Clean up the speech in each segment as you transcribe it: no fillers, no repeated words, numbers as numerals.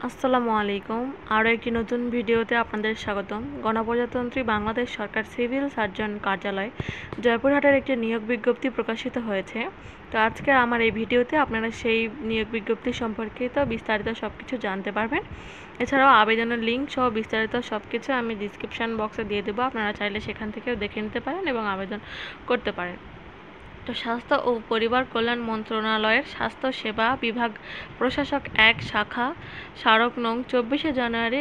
আসসালামু আলাইকুম। আরও একটি নতুন ভিডিওতে আপনাদের স্বাগতম। গণপ্রজাতন্ত্রী বাংলাদেশ সরকার সিভিল সার্জন কার্যালয় জয়পুরহাটের একটি নিয়োগ বিজ্ঞপ্তি প্রকাশিত হয়েছে। তো আজকে আমার এই ভিডিওতে আপনারা সেই নিয়োগ বিজ্ঞপ্তি সম্পর্কিত বিস্তারিত সব কিছু জানতে পারবেন। এছাড়াও আবেদনের লিঙ্ক সহ বিস্তারিত সব কিছু আমি ডিসক্রিপশান বক্সে দিয়ে দেবো, আপনারা চাইলে সেখান থেকেও দেখে নিতে পারেন এবং আবেদন করতে পারেন। তো স্বাস্থ্য ও পরিবার কল্যাণ মন্ত্রণালয়ের স্বাস্থ্য সেবা বিভাগ প্রশাসক ১ শাখা স্মারক নং ২৪শে জানুয়ারি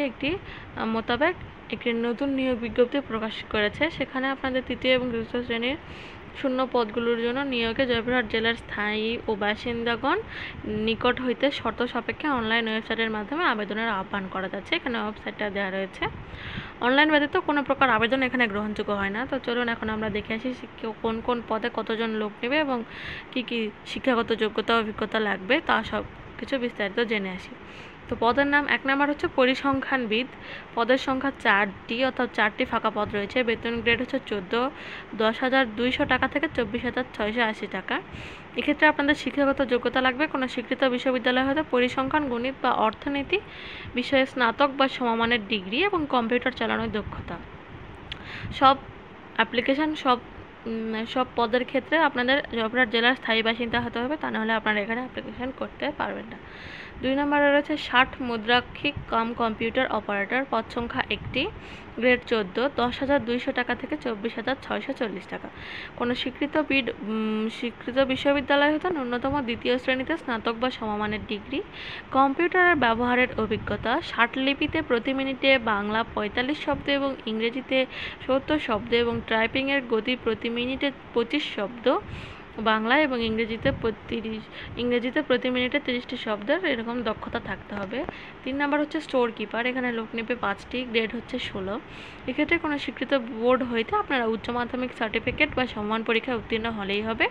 মোতাবেক একটি নতুন নিয়োগ বিজ্ঞপ্তি প্রকাশ করেছে। সেখানে আপনাদের তৃতীয় এবং চতুর্থ শ্রেণীর শূন্য পদগুলোর জন্য নিয়োগে জয়পুরহাট জেলার স্থায়ী ও বাসিন্দাগণ নিকট হইতে শর্ত সাপেক্ষে অনলাইন ওয়েবসাইটের মাধ্যমে আবেদনের আহ্বান করা যাচ্ছে। এখানে ওয়েবসাইটটা দেওয়া রয়েছে। অনলাইন ব্যতীত কোনো প্রকার আবেদন এখানে গ্রহণযোগ্য হয় না। তো চলুন এখন আমরা দেখে আসি কোন কোন পদে কতজন লোক নেবে এবং কি কি শিক্ষাগত যোগ্যতা অভিজ্ঞতা লাগবে তা সব কিছু বিস্তারিত জেনে আসি। তো পদের নাম ১ নম্বর হচ্ছে পরিসংখ্যানবিদ। পদের সংখ্যা ৪টি, অর্থাৎ ৪টি ফাঁকা পদ রয়েছে। বেতন গ্রেড হচ্ছে ১০,২০০ টাকা থেকে ২৪,৬৮০ টাকা। এক্ষেত্রে আপনাদের শিক্ষাগত যোগ্যতা লাগবে কোনো স্বীকৃত বিশ্ববিদ্যালয় হতে পরিসংখ্যান, গণিত বা অর্থনীতি বিষয়ে স্নাতক বা সমমানের ডিগ্রি এবং কম্পিউটার চালানোর দক্ষতা। সব পদের ক্ষেত্রে আপনাদের জয়পুরহাট জেলার স্থায়ী বাসিন্দা হতে হবে, তা নাহলে আপনারা এখানে অ্যাপ্লিকেশন করতে পারবেন না। ২ নম্বরে রয়েছে ৬০ মুদ্রাক্ষিক কাম কম্পিউটার অপারেটর। পদ সংখ্যা ১টি, গ্রেড ১৪, ১০,২০০ টাকা থেকে ২৪,৬৪০ টাকা। কোনো স্বীকৃত বিশ্ববিদ্যালয় হতে ন্যূনতম দ্বিতীয় শ্রেণীতে স্নাতক বা সমমানের ডিগ্রি, কম্পিউটারের ব্যবহারের অভিজ্ঞতা, ষাটলিপিতে প্রতি মিনিটে বাংলা ৪৫ শব্দ এবং ইংরেজিতে ৭০ শব্দ এবং টাইপিংয়ের গতি প্রতি মিনিটে ২৫ শব্দ, বাংলা এবং ইংরেজিতে প্রতি মিনিটে ৩০টি শব্দের এরকম দক্ষতা থাকতে হবে। ৩ নম্বর হচ্ছে স্টোর কিপার। এখানে লোক নেবে ৫টি, গ্রেড হচ্ছে ১৬। এক্ষেত্রে কোনো স্বীকৃত বোর্ড হইতে আপনারা উচ্চ মাধ্যমিক সার্টিফিকেট বা সমমান পরীক্ষায় উত্তীর্ণ হলেই হবে।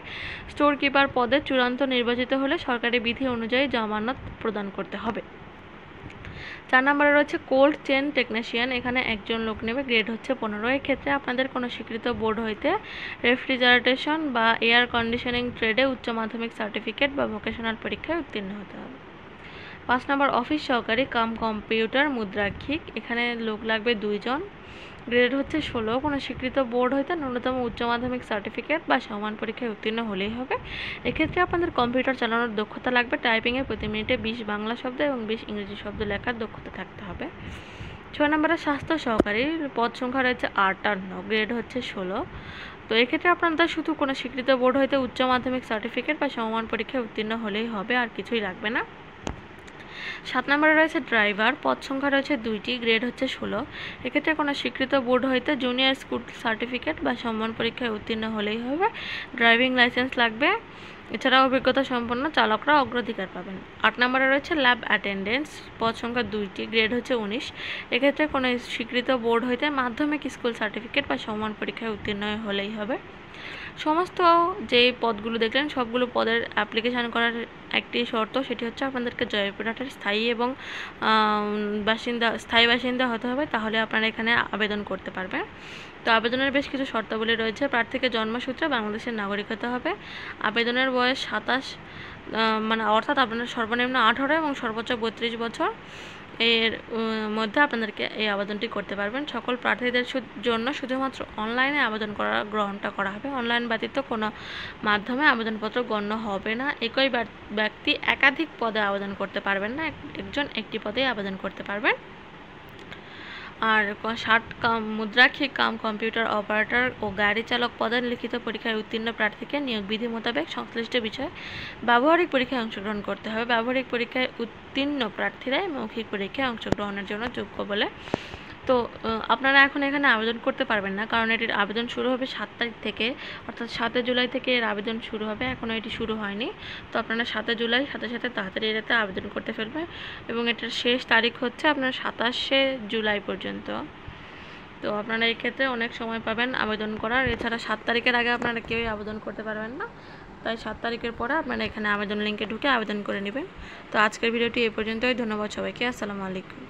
স্টোর কিপার পদে চূড়ান্ত নির্বাচিত হলে সরকারি বিধি অনুযায়ী জামানত প্রদান করতে হবে। ৪ নম্বরে রয়েছে কোল্ড চেন টেকনিশিয়ান। এখানে একজন লোক নেবে, গ্রেড হচ্ছে ১৫। এক্ষেত্রে আপনাদের কোনো স্বীকৃত বোর্ড হইতে রেফ্রিজারেশন বা এয়ার কন্ডিশনিং ট্রেডে উচ্চ মাধ্যমিক সার্টিফিকেট বা ভোকেশনাল পরীক্ষায় উত্তীর্ণ হতে হবে। ৫ নম্বর অফিস সহকারী কাম কম্পিউটার মুদ্রাক্ষিক। এখানে লোক লাগবে ২ জন, গ্রেড হচ্ছে ১৬। কোনো স্বীকৃত বোর্ড হইতে ন্যূনতম উচ্চ মাধ্যমিক সার্টিফিকেট বা সমান পরীক্ষায় উত্তীর্ণ হলেই হবে। এক্ষেত্রে আপনাদের কম্পিউটার চালানোর দক্ষতা লাগবে। টাইপিংয়ে প্রতি মিনিটে ২০ বাংলা শব্দ এবং ২০ ইংরেজি শব্দ লেখার দক্ষতা থাকতে হবে। ৬ নম্বরে স্বাস্থ্য সহকারী। পদ সংখ্যা রয়েছে ৫৮, গ্রেড হচ্ছে ১৬। তো এক্ষেত্রে আপনাদের শুধু কোনো স্বীকৃত বোর্ড হইতে উচ্চ মাধ্যমিক সার্টিফিকেট বা সমমান পরীক্ষায় উত্তীর্ণ হলেই হবে, আর কিছুই লাগবে না। ৭ নম্বরে রয়েছে ড্রাইভার। পদ সংখ্যা রয়েছে ২টি, গ্রেড হচ্ছে ১৬। এক্ষেত্রে কোনো স্বীকৃত বোর্ড হইতে জুনিয়র স্কুল সার্টিফিকেট বা সমমান পরীক্ষায় উত্তীর্ণ হলেই হবে, ড্রাইভিং লাইসেন্স লাগবে। এছাড়াও অভিজ্ঞতা সম্পন্ন চালকরা অগ্রাধিকার পাবেন। ৮ নম্বরে রয়েছে ল্যাব অ্যাটেন্ডেন্স। পদ সংখ্যা ২টি, গ্রেড হচ্ছে ১৯। এক্ষেত্রে কোনো স্বীকৃত বোর্ড হইতে মাধ্যমিক স্কুল সার্টিফিকেট বা সমমান পরীক্ষায় উত্তীর্ণ হলেই হবে। সমস্ত যে পদগুলো দেখলেন সবগুলো পদের অ্যাপ্লিকেশান করার একটি শর্ত, সেটি হচ্ছে আপনাদেরকে জয়পুরহাটের স্থায়ী বাসিন্দা হতে হবে, তাহলে আপনারা এখানে আবেদন করতে পারবেন। তো আবেদনের বেশ কিছু শর্তাবলী রয়েছে। প্রার্থীকে জন্মসূত্রে বাংলাদেশের নাগরিক হতে হবে। আবেদনের বয়স ২৭, অর্থাৎ আপনার সর্বনিম্ন ১৮ এবং সর্বোচ্চ ৩২ বছর এর মধ্যে আপনাদেরকে এই আবেদনটি করতে পারবেন। সকল প্রার্থীদের জন্য শুধুমাত্র অনলাইনে গ্রহণটা করা হবে। অনলাইন ব্যতীত কোনো মাধ্যমে আবেদনপত্র গণ্য হবে না। একই ব্যক্তি একাধিক পদে আবেদন করতে পারবেন না, একজন একটি পদেই আবেদন করতে পারবেন। আর ৬০ মুদ্রাক্ষিক কাম কম্পিউটার অপারেটর ও গাড়ি চালক পদের লিখিত পরীক্ষায় উত্তীর্ণ প্রার্থীকে নিয়োগ বিধি মোতাবেক সংশ্লিষ্ট বিষয়ে ব্যবহারিক পরীক্ষায় অংশগ্রহণ করতে হবে। ব্যবহারিক পরীক্ষায় উত্তীর্ণ প্রার্থীরাই মৌখিক পরীক্ষায় অংশগ্রহণের জন্য যোগ্য বলে। তো আপনারা এখন এখানে আবেদন করতে পারবেন না, কারণ এটির আবেদন শুরু হবে ৭ তারিখ থেকে, অর্থাৎ ৭ জুলাই থেকে এর আবেদন শুরু হবে। এখনও এটি শুরু হয়নি। তো আপনারা ৭ জুলাই সাথে তাড়াতাড়ি এটাতে আবেদন করতে ফেলবেন এবং এটার শেষ তারিখ হচ্ছে আপনার ২৭শে জুলাই পর্যন্ত। তো আপনারা এই ক্ষেত্রে অনেক সময় পাবেন আবেদন করার। এছাড়া ৭ তারিখের আগে আপনারা কেউই আবেদন করতে পারবেন না, তাই ৭ তারিখের পরে আপনারা এখানে আবেদন লিঙ্কে ঢুকে আবেদন করে নেবেন। তো আজকের ভিডিওটি এই পর্যন্তই। ধন্যবাদ সবাইকে। আসসালামু আলাইকুম।